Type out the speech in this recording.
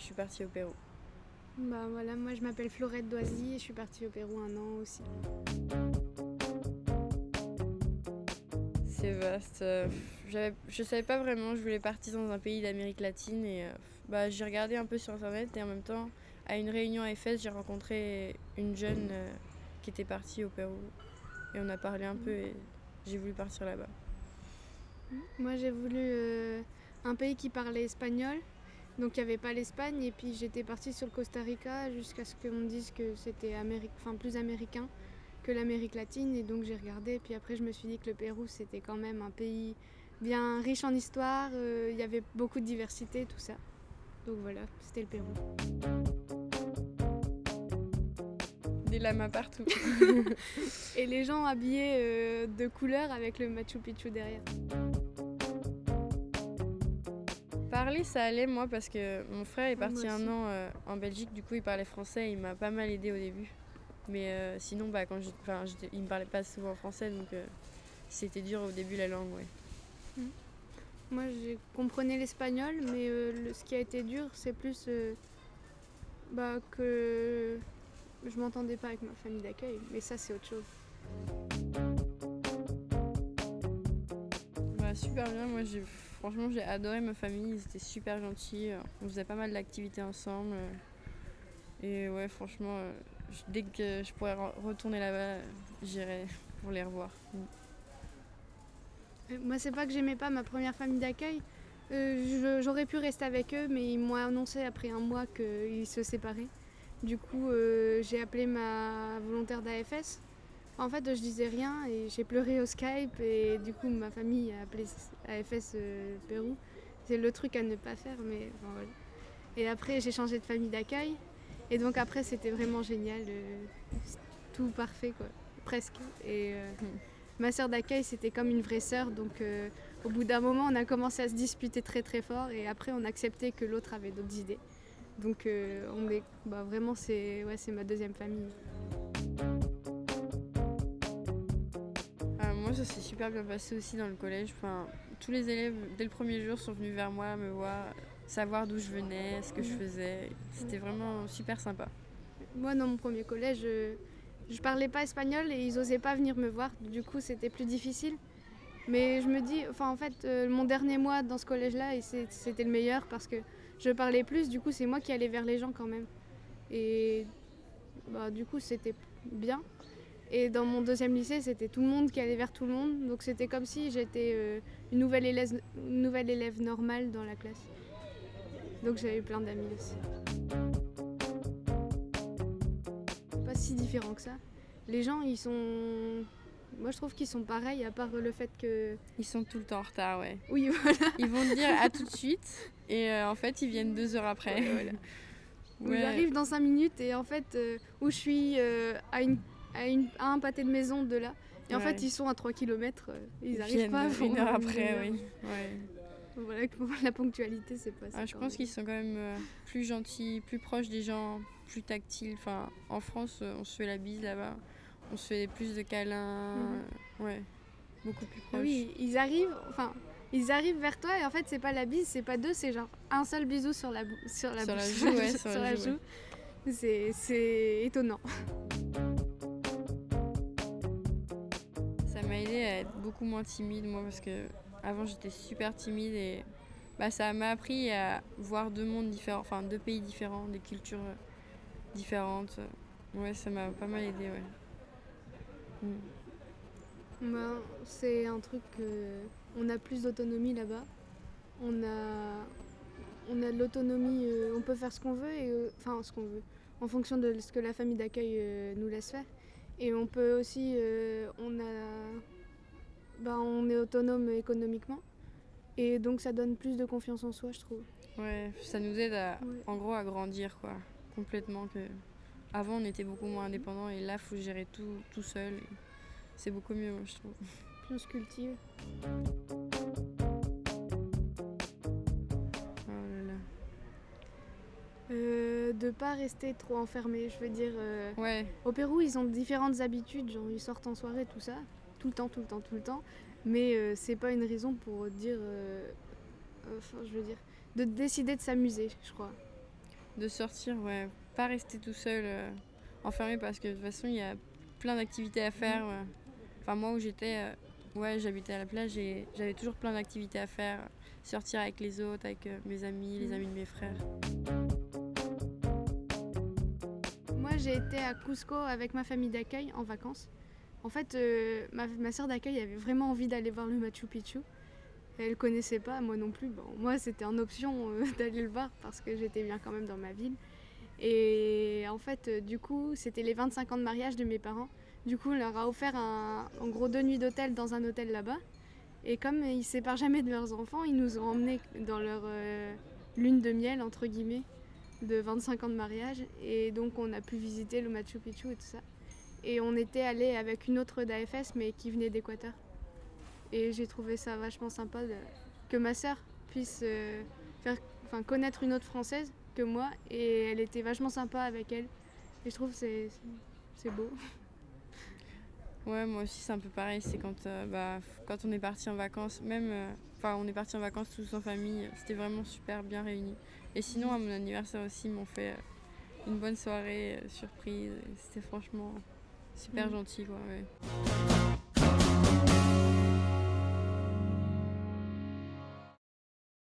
je suis partie au Pérou. Bah voilà, moi je m'appelle Florette Doisy et je suis partie au Pérou 1 an aussi. C'est vaste. Je savais pas vraiment, je voulais partir dans un pays d'Amérique latine et j'ai regardé un peu sur internet et en même temps, à une réunion à Efes, j'ai rencontré une jeune qui était partie au Pérou et on a parlé un peu et j'ai voulu partir là-bas. Moi j'ai voulu un pays qui parlait espagnol, donc il n'y avait pas l'Espagne et puis j'étais partie sur le Costa Rica jusqu'à ce qu'on me dise que c'était plus américain que l'Amérique latine et donc j'ai regardé et puis après je me suis dit que le Pérou c'était quand même un pays bien riche en histoire, il y avait beaucoup de diversité, tout ça. Donc voilà, c'était le Pérou. Des lamas partout. Et les gens habillés de couleur avec le Machu Picchu derrière. Parler, ça allait moi parce que mon frère est parti Moi aussi. 1 an en Belgique, du coup il parlait français et il m'a pas mal aidé au début. Mais sinon, il me parlait pas souvent français, donc c'était dur au début la langue, ouais. Moi, je comprenais l'espagnol, mais ce qui a été dur, c'est plus que je m'entendais pas avec ma famille d'accueil. Mais ça, c'est autre chose. Super bien, moi franchement j'ai adoré ma famille, ils étaient super gentils, on faisait pas mal d'activités ensemble. Et ouais, franchement, dès que je pourrais retourner là-bas, j'irai pour les revoir. Moi, c'est pas que j'aimais pas ma première famille d'accueil. J'aurais pu rester avec eux, mais ils m'ont annoncé après 1 mois qu'ils se séparaient. Du coup, j'ai appelé ma volontaire d'AFS. En fait, je disais rien et j'ai pleuré au Skype et du coup, ma famille a appelé AFS Pérou. C'est le truc à ne pas faire, mais bon, voilà. Et après, j'ai changé de famille d'accueil. Et donc après, c'était vraiment génial. Tout parfait, quoi. Presque. Et ma sœur d'accueil, c'était comme une vraie sœur. Donc au bout d'un moment, on a commencé à se disputer très très fort. Et après, on a accepté que l'autre avait d'autres idées. Donc vraiment, c'est ma deuxième famille. Moi, ça s'est super bien passé aussi dans le collège. Enfin, tous les élèves, dès le premier jour, sont venus vers moi, me voir, savoir d'où je venais, ce que je faisais. C'était vraiment super sympa. Moi, dans mon premier collège, je parlais pas espagnol et ils osaient pas venir me voir. Du coup, c'était plus difficile. Mais je me dis, en fait, mon dernier mois dans ce collège-là, c'était le meilleur parce que je parlais plus. Du coup, c'est moi qui allais vers les gens quand même. Et du coup, c'était bien. Et dans mon deuxième lycée, c'était tout le monde qui allait vers tout le monde. Donc c'était comme si j'étais une nouvelle élève normale dans la classe. Donc j'avais plein d'amis aussi. Pas si différent que ça. Les gens, ils sont... Moi, je trouve qu'ils sont pareils, à part le fait que... Ils sont tout le temps en retard, ouais. Oui, voilà. Ils vont te dire à tout de suite et en fait, ils viennent 2 heures après. Ouais, voilà. Ouais. J'arrive dans 5 minutes et en fait, où je suis à un pâté de maison de là. Et en fait, ils sont à 3 km. Ils arrivent pas. 1 heure après, oui. Ouais. Voilà, la ponctualité, c'est pas ça. Je pense qu'ils sont quand même plus gentils, plus proches des gens, plus tactiles. Enfin, en France, on se fait la bise là-bas. On se fait plus de câlins. Ouais, beaucoup plus proches. Oui, ils arrivent vers toi et en fait, c'est pas la bise, c'est pas 2, c'est genre un seul bisou sur la bouche. Sur la joue, ouais, sur la joue. Ouais. C'est étonnant. Ça m'a aidé à être beaucoup moins timide, moi, parce que avant j'étais super timide et ça m'a appris à voir 2 mondes différents, enfin 2 pays différents, des cultures différentes. Ouais, ça m'a pas mal aidé, ouais. C'est un truc on a plus d'autonomie là-bas. On a de l'autonomie, on peut faire ce qu'on veut, ce qu'on veut, en fonction de ce que la famille d'accueil nous laisse faire. Et on peut aussi, on est autonome économiquement. Et donc ça donne plus de confiance en soi, je trouve. Ouais, ça nous aide en gros à grandir, quoi, complètement. Avant on était beaucoup moins indépendants et là il faut gérer tout seul. C'est beaucoup mieux, moi, je trouve. Plus on se cultive. Oh là là. De pas rester trop enfermé, je veux dire. Ouais. Au Pérou, ils ont différentes habitudes, genre ils sortent en soirée, tout ça, tout le temps. Mais c'est pas une raison pour dire, je veux dire, de décider de s'amuser, je crois. De sortir, ouais. Pas rester tout seul enfermé parce que de toute façon, il y a plein d'activités à faire. Ouais. Enfin, moi où j'étais, j'habitais à la plage et j'avais toujours plein d'activités à faire. Sortir avec les autres, avec mes amis, les amis de mes frères. Moi, j'ai été à Cusco avec ma famille d'accueil en vacances. En fait, ma sœur d'accueil avait vraiment envie d'aller voir le Machu Picchu. Elle connaissait pas, moi non plus. Bon, moi, c'était en option d'aller le voir parce que j'étais bien quand même dans ma ville. Et en fait, du coup, c'était les 25 ans de mariage de mes parents. Du coup, on leur a offert en gros 2 nuits d'hôtel dans un hôtel là-bas. Et comme ils ne se séparent jamais de leurs enfants, ils nous ont emmenés dans leur lune de miel, entre guillemets, de 25 ans de mariage. Et donc, on a pu visiter le Machu Picchu et tout ça. Et on était allé avec une autre d'AFS, mais qui venait d'Équateur. Et j'ai trouvé ça vachement sympa que ma sœur puisse connaître une autre française que moi. Et elle était vachement sympa avec elle. Et je trouve que c'est beau. Ouais, moi aussi c'est un peu pareil. C'est quand on est parti en vacances, on est parti en vacances tous en famille. C'était vraiment super bien réunis. Et sinon, à mon anniversaire aussi, ils m'ont fait une bonne soirée surprise. C'était franchement super gentil, quoi. Ouais.